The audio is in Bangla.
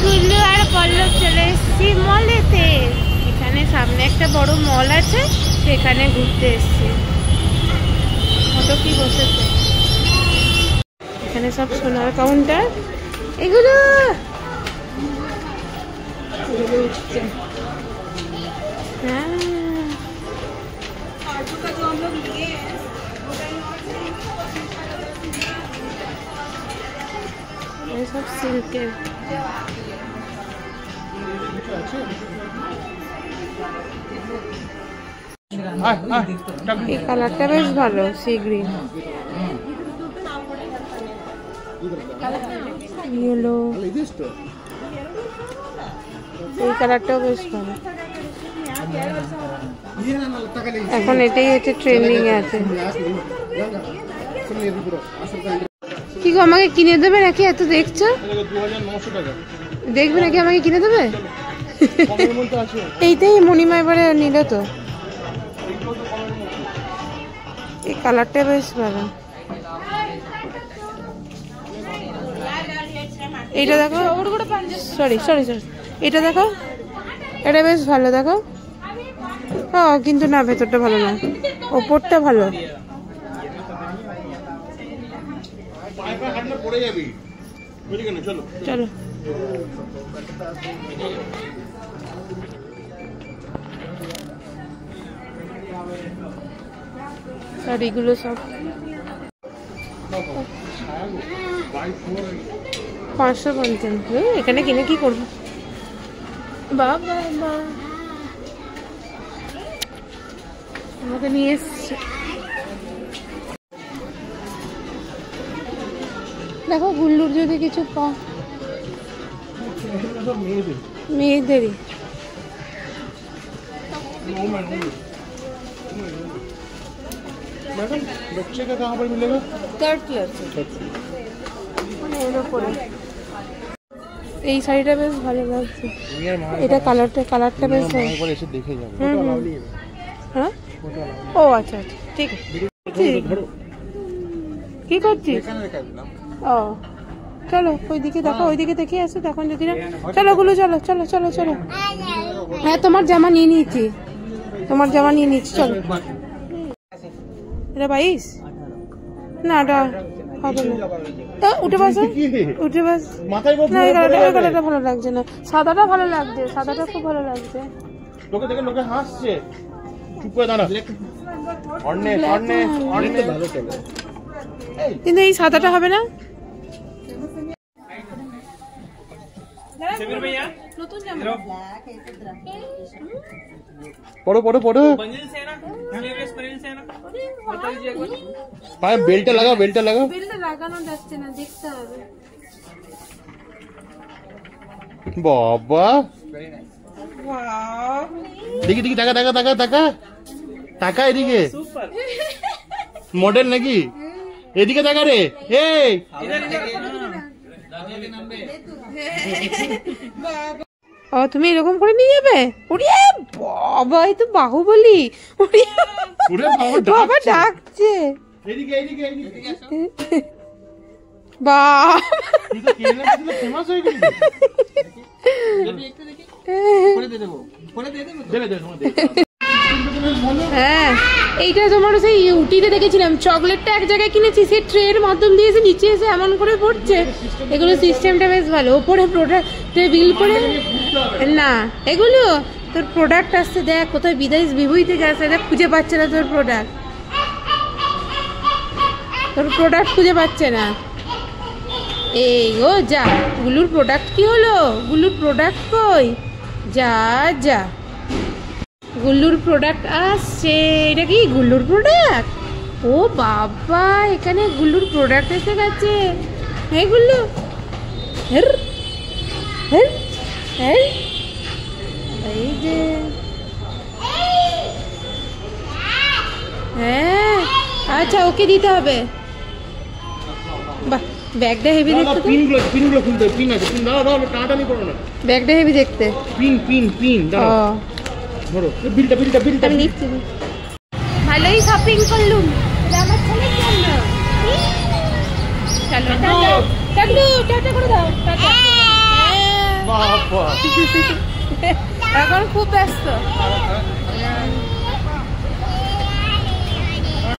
গুল্লু আর পল্লব চলে এসেছি মলেতে। এখানে সামনে একটা বড় মল আছে, সেখানে ঘুরতে এসেছি। কত কি বসেছে এখানে, সব সোনার কাউন্টার। এগুলো সব সিল্কের। এই কালারটা বেশ ভালো, সি গ্রিন, ইয়েলো, এই কালারটাও বেশ ভালো। এখন এটাই হচ্ছে ট্রেন্ডিং এ আছে। কি গো, আমাকে কিনে দেবে নাকি? এত দেখছো, দেখবে নাকি আমাকে কিনে দেবে? এইটাই মণিমা এবারে নিল তো। এই কালারটা বেশ ভালো। এইটা দেখো, সরি সরি সরি, এটা দেখো, এটা বেশ ভালো। দেখো, কিন্তু না, ভেতরটা ভালো না, ওপরটা ভালো। চলো শাড়িগুলো সব 550। এখানে কিনে কি করবো? বাবা আমাকে নিয়ে এসছে। দেখো গুল্লুর যদি কিছু পাও, মেয়েদেরই। बच्चे का कहाँ पर मिलेगा? 3rd class. এই শাড়িটা বেশ ভালো লাগছে। এটা কালারটা বেশ ভালো। হ্যাঁ, ও আচ্ছা আচ্ছা, ঠিক আছে। কি করছিস? ও চলো ওইদিকে দেখো, ওইদিকে দেখে আসো তখন যদি না। চলো গুলো, চলো চলো চলো চলো। হ্যাঁ, তোমার জামা নিয়ে নিয়েছি, তোমার জামা নিয়ে নিয়েছি। চলো। এটা 22 না, এটা হবে না। উঠে বসো, উঠে বস। না, এই কালারটা ভালো লাগছে না, সাদাটা ভালো লাগছে, সাদাটা খুব ভালো লাগছে। লোকে দেখে লোকে হাসছে, চুপ করে দাঁড়া। কিন্তু এই সাদাটা হবে না। পড়ো পড়ো পড়ো, পায়ে বেল্টটা লাগাও, বেল্টটা লাগাও। বেল্টটা লাগানো যাচ্ছে না, দেখতে হবে। বাবা দেখি দেখি, টাকা টাকা টাকা টাকা টাকা, এদিকে মডেল নাকি? এদিকে টাকা রে। এই ও, তুমি এরকম করে নিয়ে যাবে? ওরে বাবা, এই তো বাহুবলী। বাবা ডাকছে। হ্যাঁ, এইটা তোমার সেই উটিতে দেখেছিলাম। চকলেটটা এক জায়গায় কিনেছি, সে ট্রের মাধ্যম দিয়ে এসে নিচে এসে এমন করে পড়ছে। এগুলো সিস্টেমটা বেশ ভালো। ওপরে প্রোডাক্টে বিল করে না, এগুলো তোর প্রোডাক্ট আসছে। দেখ কোথায় বিভূই থেকে আসছে, দেখ খুঁজে পাচ্ছে না তোর প্রোডাক্ট খুঁজে পাচ্ছে না। এই গো যা, গুলুর প্রোডাক্ট কি হলো? গুলুর প্রোডাক্ট কই? যা যা, গুল্লুর প্রোডাক্ট আসছে। এটা কি গুল্লুর প্রোডাক্ট? ও বাবা, এখানে গুল্লুর প্রোডাক্ট এসে গেছে। হ্যাঁ গুল্লু, এই যে, হ্যাঁ আচ্ছা, ওকে দিতে হবে। বাহ, ব্যাগটা হেভি দেখতে। পিনগুলো খুলতে, পিন আছে, পিন দাও দাও, টানাটানি করো না। ব্যাগটা হেভি দেখতে। পিন দাও। ধরো বিলটা আমি নিচ্ছি। ভালোই শপিং করলুম আমার ছেলের জন্য। চলো টাটা করে দাও। টাটা। বাবা এখন খুব ব্যস্ত।